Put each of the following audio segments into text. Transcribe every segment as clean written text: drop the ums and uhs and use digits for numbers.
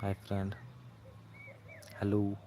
Hi friend. Hello.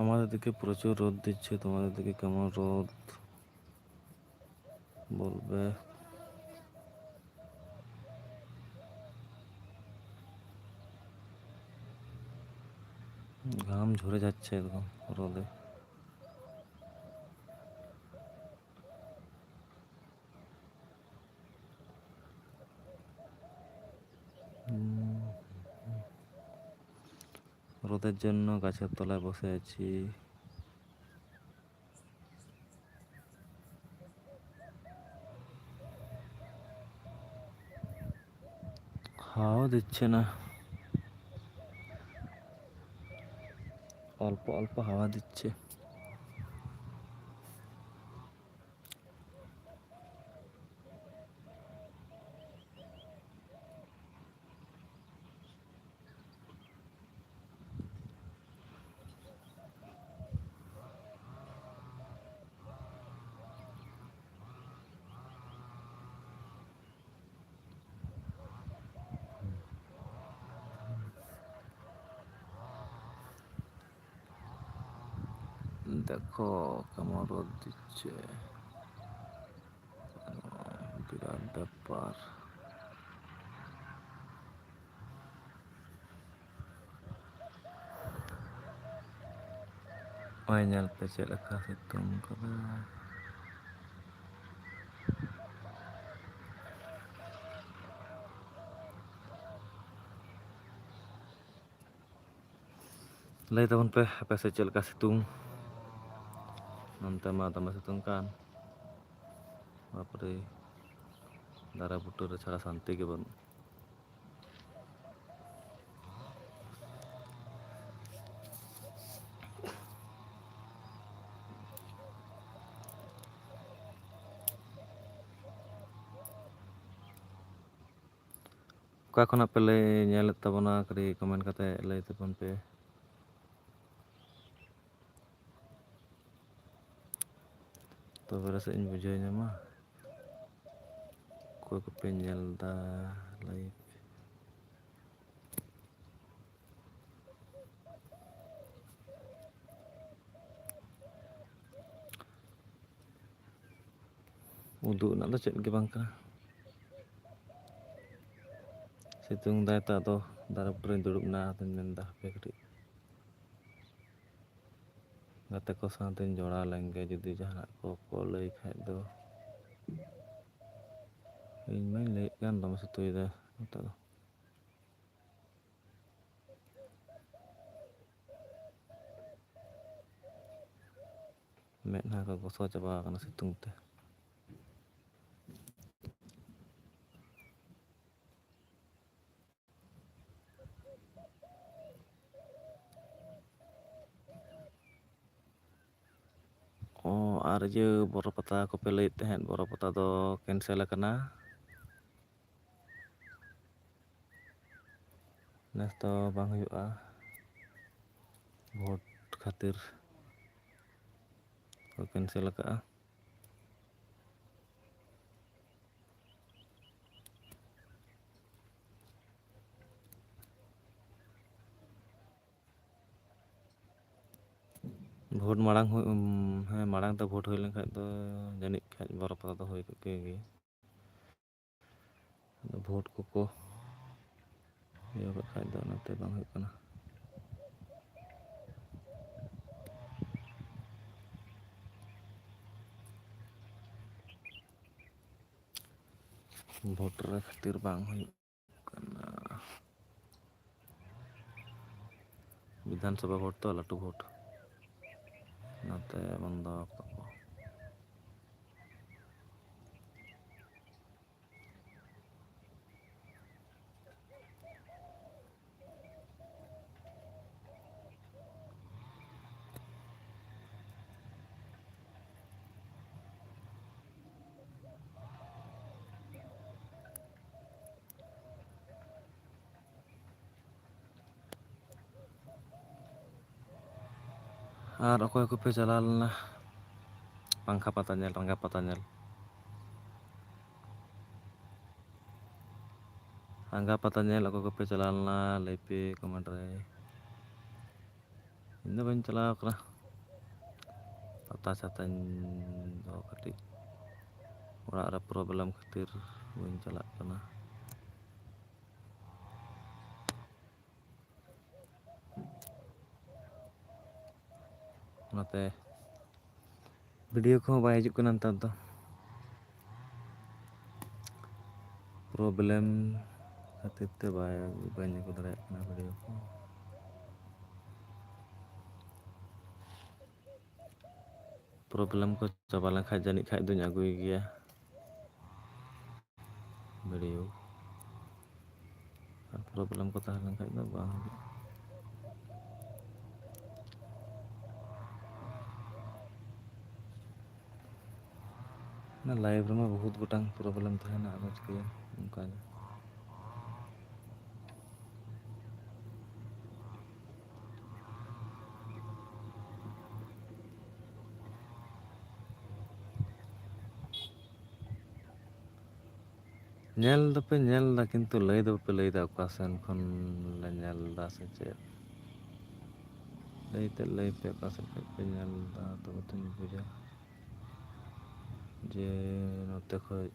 আমাদের দিকে প্রচুর রোদ দিচ্ছে, তোমাদের দিকে কেমন রোদ বলবে? ঘাম ঝরে যাচ্ছে একদম রোদে। রোদের জন্য গাছের তলায় বসে আছি। হাওয়া দিচ্ছে না, অল্প অল্প হাওয়া দিচ্ছে। দেখো কেমন রোদ দিচ্ছে, বিরাট ব্যাপার। ᱚᱭ ᱧᱮᱞ ᱯᱮ ᱪᱮᱫ ᱞᱮᱠᱟ ᱥᱤᱛᱩᱝ ᱠᱟᱫᱟ। ᱞᱟᱹᱭ ᱛᱟᱵᱚᱱ ᱯᱮ ᱟᱯᱮ ᱥᱮᱫ ᱪᱮᱫ ᱞᱮᱠᱟ ᱥᱤᱛᱩᱝ? ᱱᱚᱱᱛᱮ ᱢᱟ ᱫᱚᱢᱮ ᱥᱤᱛᱩᱝ ᱠᱟᱱ, ᱵᱟᱯᱨᱮ ᱫᱟᱨᱮ ᱵᱩᱴᱟᱹᱨᱮ ᱪᱷᱟᱲᱟ শান্তি ᱜᱮ ᱵᱟᱹᱱᱩᱜ। ᱚᱠᱟ ᱠᱷᱚᱱᱟᱜ ᱯᱮ ᱧᱮᱞᱮᱫ ᱛᱟᱵᱚᱱᱟ ᱠᱟᱹᱴᱤᱡ ᱠᱚᱢᱮᱱᱴ ᱠᱟᱛᱮ ᱞᱟᱹᱭ ᱛᱟᱵᱚᱱ ᱯᱮ। ᱛᱚᱵᱮ ᱨᱮᱥᱮᱫ ᱤᱧ ᱵᱩᱡᱷᱟᱹᱣ ᱧᱟᱢᱟ ᱚᱠᱚᱭ ᱠᱚᱯᱮ ᱧᱮᱞᱫᱟ ᱞᱟᱭᱤଭ। ᱩᱫᱩᱜ ᱨᱮᱱᱟᱜ ᱫᱚ ᱪᱮᱫ ᱜᱮ ᱵᱟᱝ ᱠᱟᱱᱟ। ᱥᱤᱛᱩᱝ ᱫᱟᱭ ᱛᱚ ᱟᱫᱚ ᱫᱟᱨᱮ ᱵᱩᱴᱟᱹᱨᱮᱧ ᱫᱩᱲᱩᱵ ᱮᱱᱟ, ᱟᱫᱚᱧ ᱢᱮᱱᱫᱟ ᱦᱟᱯᱮ ᱠᱟᱹᱴᱤᱡ ᱜᱟᱛᱮ ᱠᱚ ᱥᱟᱶᱛᱮᱧ ᱡᱚᱲᱟᱣ ᱞᱮᱱᱜᱮ, ᱡᱩᱫᱤ ᱡᱟᱦᱟᱱᱟᱜ ᱠᱚ ᱞᱟᱹᱭ ᱠᱷᱟᱡ ᱫᱚ। ᱤᱧ ᱢᱟᱧ ᱞᱟᱹᱭᱮᱫ ᱠᱟᱱ ᱫᱚᱢᱮ ᱥᱤᱛᱩᱝᱮᱫᱟ ᱱᱚᱛᱮ ᱫᱚ। ᱢᱮᱫᱦᱟ ᱠᱚ ᱜᱚᱥᱚ ᱪᱟᱵᱟ ᱟᱠᱟᱱᱟ ᱥᱤᱛᱩᱝ ᱛᱮ। ᱟᱨ ᱤᱭᱟᱹ ᱵᱚᱨᱚ ᱯᱟᱛᱟ ᱠᱚᱯᱮ ᱞᱟᱹᱭᱮᱫ ᱛᱟᱦᱮᱸᱫ, ᱵᱚᱨᱚ ᱯᱟᱛᱟ ᱫᱚ ᱠᱮᱱᱥᱮᱞ ᱟᱠᱟᱱᱟ। ᱱᱮᱥ ᱫᱚ ᱵᱟᱝ ᱦᱩᱭᱩᱜᱼᱟ, ᱵᱷᱳᱴ ᱠᱷᱟᱹᱛᱤᱨ ᱠᱚ ᱠᱮᱱᱥᱮᱞ ᱟᱠᱟᱜᱼᱟ। ᱵᱷᱳᱴ ᱢᱟᱲᱟᱝ ᱦᱮᱸ ᱢᱟᱲᱟᱝ ᱛᱮ ᱵᱷᱳᱴ ᱦᱩᱭ ᱞᱮᱱᱠᱷᱟᱡ ᱫᱚ ᱡᱟᱹᱱᱤᱡ ᱠᱷᱟᱡ ᱵᱚᱨᱚ ᱯᱟᱛᱟ ᱫᱚ ᱦᱩᱭ ᱠᱚᱜ ᱜᱮᱭᱟ। ᱟᱫᱚ ᱵᱷᱳᱴ ᱠᱚᱠᱚ ᱤᱭᱟᱹ ᱠᱟᱜ ᱠᱷᱟᱡ ᱫᱚ ᱚᱱᱟᱛᱮ ᱵᱟᱝ ᱦᱩᱭᱩᱜ ᱠᱟᱱᱟ। ᱵᱷᱳᱴ ᱨᱮ ᱠᱷᱟᱹᱛᱤᱨ ᱵᱟᱝ ᱦᱩᱭᱩᱜ ᱠᱟᱱᱟ। ᱵᱤᱫᱷᱟᱱ ᱥᱚᱵᱷᱟ ᱵᱷᱳᱴ ᱛᱚ ᱞᱟᱹᱴᱩ ᱵᱷᱳᱴ, ᱚᱱᱟᱛᱮ ᱵᱚᱱᱫᱚ ᱟᱠᱟᱫ ᱠᱚ। ᱟᱨ ᱚᱠᱚᱭ ᱠᱚᱯᱮ ᱪᱟᱞᱟᱣ ᱞᱮᱱᱟ ᱯᱟᱝᱠᱷᱟ ᱯᱟᱛᱟ ᱧᱮᱞ, ᱨᱟᱸᱜᱟ ᱯᱟᱛᱟ ᱧᱮᱞ? ᱨᱟᱸᱜᱟ ᱯᱟᱛᱟ ᱧᱮᱞ ᱚᱠᱚᱭ ᱠᱚᱯᱮ ᱪᱟᱞᱟᱣ ᱞᱮᱱᱟ ᱞᱟᱹᱭ ᱯᱮ ᱠᱚᱢᱮᱱᱴ ᱨᱮ᱾ ᱤᱧ ᱫᱚ ᱵᱟᱹᱧ ᱪᱟᱞᱟᱣ ᱠᱟᱱᱟ, ᱯᱟᱛᱟ ᱪᱷᱟᱛᱟᱧ ᱫᱚ ᱠᱟᱹᱴᱤᱡ ᱚᱲᱟᱜ ᱨᱮ ᱯᱨᱚᱵᱞᱮᱢ ᱠᱷᱟᱹᱛᱤᱨ ᱵᱟᱹᱧ ᱪᱟᱞᱟᱜ ᱠᱟᱱᱟ᱾ ᱚᱱᱟᱛᱮ ᱵᱷᱤᱰᱤᱭᱳ ᱠᱚᱦᱚᱸ ᱵᱟᱭ ᱦᱤᱡᱩᱜ ᱠᱟᱱᱟ ᱱᱮᱛᱟᱨ ᱫᱚ, ᱯᱨᱚᱵᱞᱮᱢ ᱠᱷᱟᱹᱛᱤᱨ ᱛᱮ ᱵᱟᱹᱧ ᱟᱹᱜᱩ ᱫᱟᱲᱮᱭᱟᱜ ᱠᱟᱱᱟ ᱵᱷᱤᱰᱤᱭᱳ ᱠᱚ᱾ ᱯᱨᱚᱵᱞᱮᱢ ᱠᱚ ᱪᱟᱵᱟ ᱞᱮᱱᱠᱷᱟᱡ ᱡᱟᱹᱱᱤᱡ ᱠᱷᱟᱡ ᱫᱚᱧ ᱟᱹᱜᱩᱭ ᱜᱮᱭᱟ ᱵᱷᱤᱰᱤᱭᱳ, ᱟᱨ ᱯᱨᱚᱵᱞᱮᱢ ᱠᱚ ᱛᱟᱦᱮᱸ ᱞᱮᱱᱠᱷᱟᱡ ᱫᱚ ᱵᱟᱝ ᱦᱩᱭᱩᱜᱼᱟ᱾ ᱚᱱᱟ ᱞᱟᱭᱤᱵᱷ ᱨᱮᱢᱟ ᱵᱚᱦᱩᱛ ᱜᱚᱴᱟᱝ ᱯᱨᱚᱵᱞᱮᱢ ᱛᱟᱦᱮᱱᱟ, ᱟᱫᱚ ᱪᱤᱠᱟᱹᱭᱟ ᱚᱱᱠᱟᱜᱮ᱾ ᱧᱮᱞ ᱫᱚᱯᱮ ᱧᱮᱞ ᱮᱫᱟ ᱠᱤᱱᱛᱩ ᱞᱟᱹᱭ ᱫᱚ ᱵᱟᱯᱮ ᱞᱟᱹᱭᱫᱟ ᱚᱠᱟ ᱥᱮᱱ ᱠᱷᱚᱱ ᱞᱮ ᱧᱮᱞ ᱮᱫᱟ ᱥᱮ ᱪᱮᱫ? ᱞᱟᱹᱭ ᱛᱮᱫ ᱞᱟᱹᱭ ᱯᱮ ᱚᱠᱟ ᱥᱮᱫ ᱠᱷᱚᱡ ᱯᱮ ᱧᱮᱞ ᱮᱫᱟ, ᱛᱚᱵᱮ ᱛᱚᱧ ᱵᱩᱡᱟ ᱡᱮ ᱱᱚᱛᱮ ᱠᱷᱚᱡ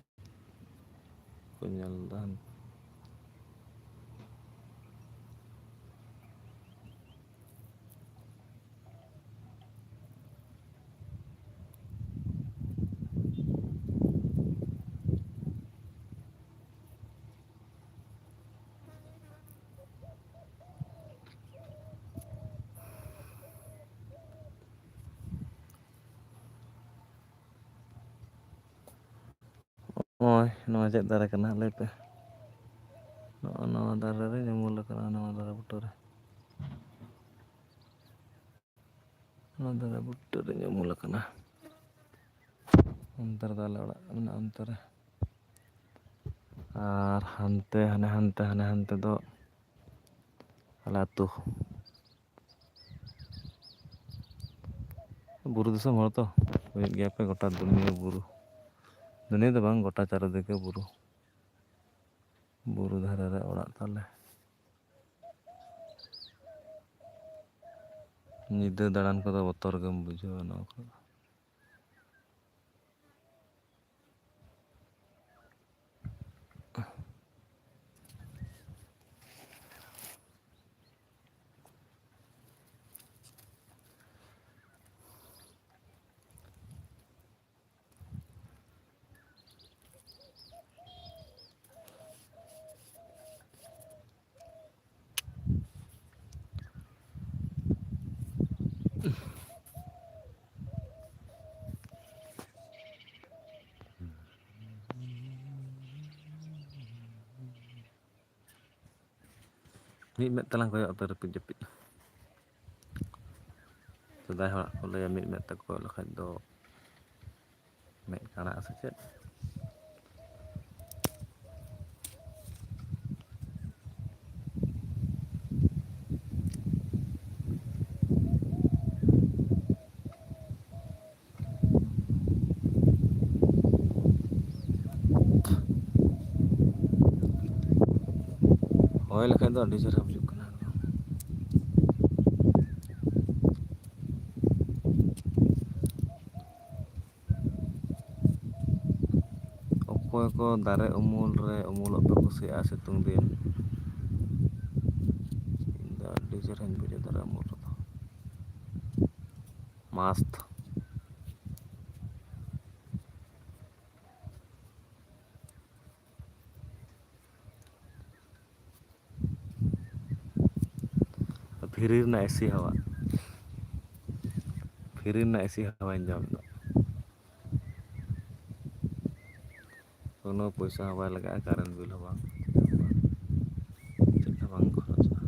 ᱠᱚ ᱧᱮᱞ ᱮᱫᱟ᱾ ᱱᱚᱜᱼᱚᱭ ᱱᱚᱣᱟ ᱪᱮᱫ ᱫᱟᱨᱮ ᱠᱟᱱᱟ ᱞᱟᱹᱭ ᱯᱮ? ᱱᱚᱜᱼᱚ ᱱᱚᱣᱟ ᱫᱟᱨᱮ ᱨᱮᱧ ᱩᱢᱩᱞ ᱟᱠᱟᱱᱟ, ᱱᱚᱣᱟ ᱫᱟᱨᱮ ᱵᱩᱴᱟᱹᱨᱮ, ᱱᱚᱣᱟ ᱫᱟᱨᱮ ᱵᱩᱴᱟᱹ ᱨᱮᱧ ᱩᱢᱩᱞ ᱟᱠᱟᱱᱟ᱾ ᱚᱱᱛᱮ ᱨᱮᱫᱚ ᱟᱞᱮ ᱚᱲᱟᱜ ᱢᱮᱱᱟᱜᱼᱟ ᱚᱱᱛᱮ ᱨᱮ, ᱟᱨ ᱦᱟᱱᱛᱮ ᱦᱟᱱᱛᱮ ᱫᱚ ᱟᱞᱮ ᱟᱹᱛᱩ᱾ ᱵᱩᱨᱩ ᱫᱤᱥᱚᱢ ᱦᱚᱲ ᱛᱚ ᱵᱩᱡᱽ ᱜᱮᱭᱟᱯᱮ, ᱜᱚᱴᱟ ᱫᱩᱱᱭᱟᱹ ᱵᱩᱨᱩ, ᱫᱩᱱᱭᱟᱹ ᱫᱚ ᱵᱟᱝ ᱜᱚᱴᱟ ᱪᱟᱨᱤᱫᱤᱠᱮ ᱵᱩᱨᱩ, ᱵᱩᱨᱩ ᱫᱷᱟᱨᱮ ᱨᱮ ᱚᱲᱟᱜ ᱛᱟᱞᱮ᱾ ᱧᱤᱫᱟᱹ ᱫᱟᱬᱟᱱ ᱠᱚᱫᱚ ᱵᱚᱛᱚᱨ ᱜᱮᱢ ᱵᱩᱡᱷᱟᱹᱣᱟ ᱱᱚᱣᱟ ᱠᱚᱫᱚ᱾ ᱢᱤᱫ ᱢᱮᱫ ᱛᱮᱞᱟᱝ ᱠᱚᱭᱚᱜ ᱟᱛᱮ ᱨᱟᱹᱯᱤᱫ ᱡᱟᱹᱯᱤᱫ, ᱥᱮᱫᱟᱭ ᱦᱚᱲᱟᱜ ᱠᱚ ᱞᱟᱹᱭᱟ ᱢᱤᱫ ᱢᱮᱫ ᱛᱮ ᱠᱚᱭᱚᱜ ᱞᱮᱠᱷᱟᱡ ᱫᱚ ᱢᱮᱫ ᱠᱟᱬᱟᱜ ᱥᱮ ᱪᱮᱫ? ᱦᱚᱭ ᱞᱮᱠᱷᱟᱡ ᱫᱚ ᱟᱹᱰᱤ ᱪᱮᱦᱨᱟ ᱵᱩᱡᱩᱜ ᱠᱟᱱᱟ ᱮᱠᱫᱚᱢ᱾ ᱚᱠᱚᱭ ᱠᱚ ᱫᱟᱨᱮ ᱩᱢᱩᱞ ᱨᱮ ᱩᱢᱩᱞᱚᱜ ᱯᱮ ᱠᱩᱥᱤᱭᱟᱜᱼᱟ ᱥᱤᱛᱩᱝ ᱫᱤᱱ? ᱤᱧ ᱫᱚ ᱟᱹᱰᱤ ᱪᱮᱦᱨᱟᱧ ᱵᱩᱡᱟ ᱫᱟᱨᱮ ᱩᱢᱩᱞ ᱨᱮᱫᱚ, ᱢᱟᱥᱛ᱾ ᱯᱷᱤᱨᱤ ᱨᱮᱱᱟᱜ ᱮᱥᱤ ᱦᱟᱣᱟ, ᱯᱷᱤᱨᱤ ᱨᱮᱱᱟᱜ ᱮᱥᱤ ᱦᱟᱣᱟᱧ ᱡᱚᱢ ᱮᱫᱟ᱾ ᱠᱳᱱᱳ ᱯᱚᱭᱥᱟ ᱦᱚᱸ ᱵᱟᱭ ᱞᱟᱜᱟᱜᱼᱟ, ᱠᱟᱨᱮᱱᱴ ᱵᱤᱞ ᱦᱚᱸ ᱵᱟᱝ, ᱪᱮᱫ ᱦᱚᱸ ᱵᱟᱝ ᱠᱷᱚᱨᱚᱪᱚᱜᱼᱟ᱾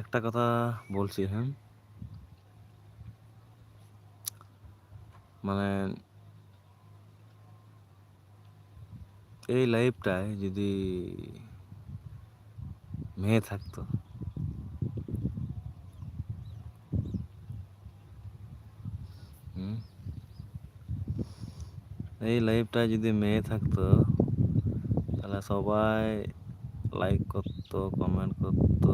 একটা কথা বলছি, হ্যাঁ, মানে এই লাইফটায় যদি মেয়ে থাকতো, এই লাইফটায় যদি মেয়ে থাকতো তাহলে সবাই লাইক করতো, কমেন্ট করতো,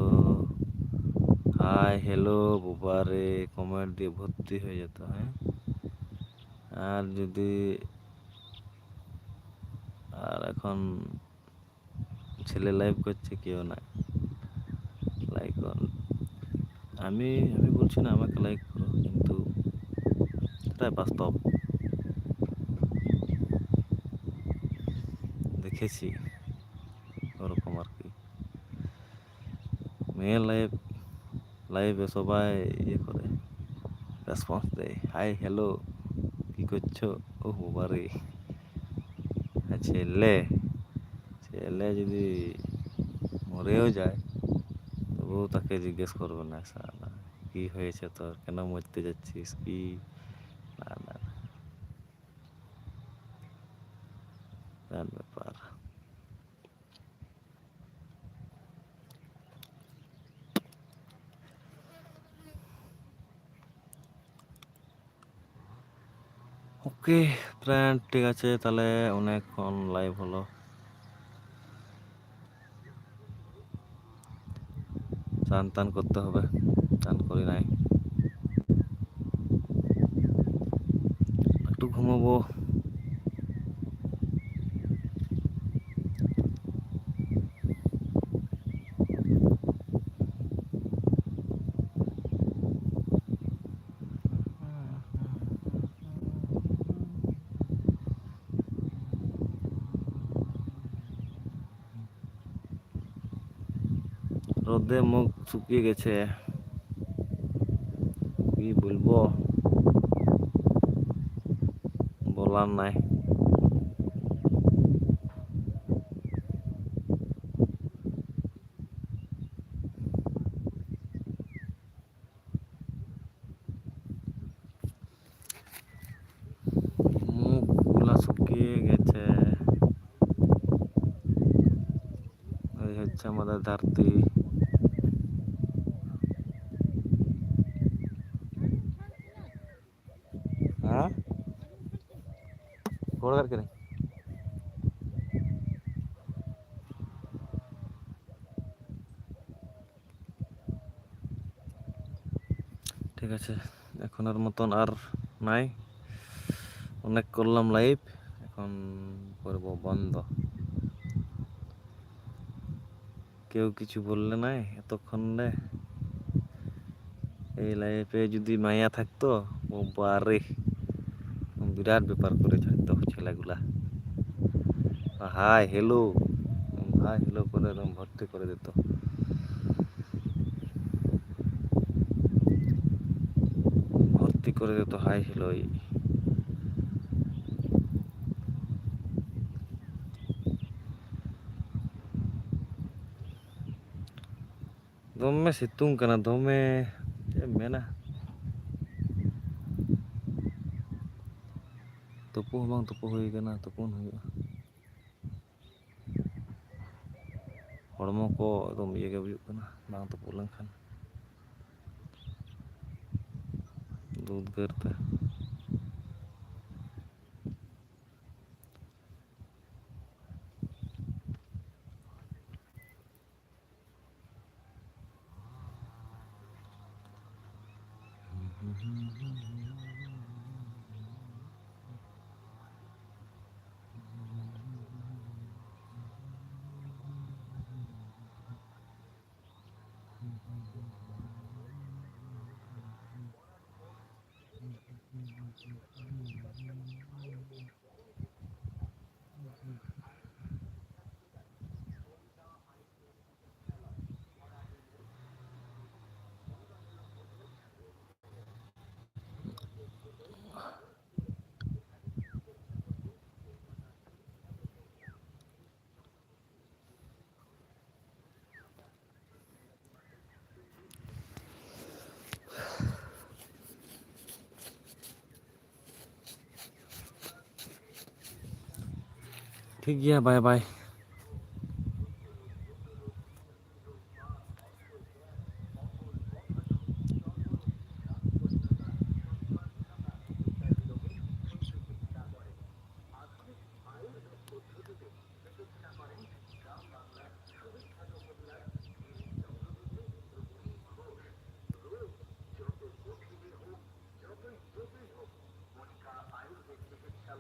হাই হ্যালো বাবারে কমেন্ট দিয়ে ভর্তি হয়ে যেত, হ্যাঁ। আর এখন ছেলে লাইভ করছে, কেউ নাই লাইক। আমি বলছি না আমাকে লাইক করো, কিন্তু এটাই বাস্তব, দেখেছি ওরকম আর কি। মেয়ে লাইভে সবাই ইয়ে করে, রেসপন্স দেয়, হাই হ্যালো কি করছো, ও বাবারে। ছেলে ছেলে যদি মরেও যায় তবুও তাকে জিজ্ঞেস করবে না, সালা কি হয়েছে তোর, কেন মরতে যাচ্ছিস কি, না না, ব্যাপার। ওকে ফ্রেন্ড, ঠিক আছে তাহলে, অনেকক্ষণ লাইভ হলো, চান টান করতে হবে, চান করি নাই, একটু ঘুমাবো। রোদে মুখ শুকিয়ে গেছে, কি বলবো, বলার নাই। মুখ গুলা শুকিয়ে গেছে, এই হচ্ছে আমাদের ধরতি। হ্যাঁ, ঠিক আছে, এখনের মতন আর নাই, অনেক করলাম লাইভ, এখন করব বন্ধ। কেউ কিছু বললে নাই এতক্ষণ, এই লাইফে যদি মাইয়া থাকতো বারে বিরাট ব্যাপার করে ছাড়তো ছেলেগুলা, হাই হ্যালো হাই হ্যালো করে একদম ভর্তি করে দিত। ভর্তি করে দিত হাই হ্যালো। ᱫᱚᱢᱮ ᱥᱤᱛᱩᱝ ᱠᱟᱱᱟ, ᱫᱚᱢᱮ ᱪᱮᱫ ᱮᱢ ᱢᱮᱱᱟ, ᱛᱩᱯᱩ ᱦᱚᱸ ᱵᱟᱝ ᱛᱩᱯᱩ ᱦᱩᱭ ᱠᱟᱱᱟ, ᱛᱩᱯᱩᱱ ᱦᱩᱭᱩᱜᱼᱟ, ᱦᱚᱲᱢᱚ ᱠᱚ ᱮᱠᱫᱚᱢ ᱤᱭᱟᱹ ᱜᱮ ᱵᱩᱡᱩᱜ ᱠᱟᱱᱟ ᱵᱟᱝ ᱛᱩᱯᱩ ᱞᱮᱱᱠᱷᱟᱱ, ᱩᱫᱽᱜᱟᱹᱨ ᱛᱮ᱾ ᱴᱷᱤᱠ ᱜᱮᱭᱟ, ᱵᱟᱭ ᱵᱟᱭ।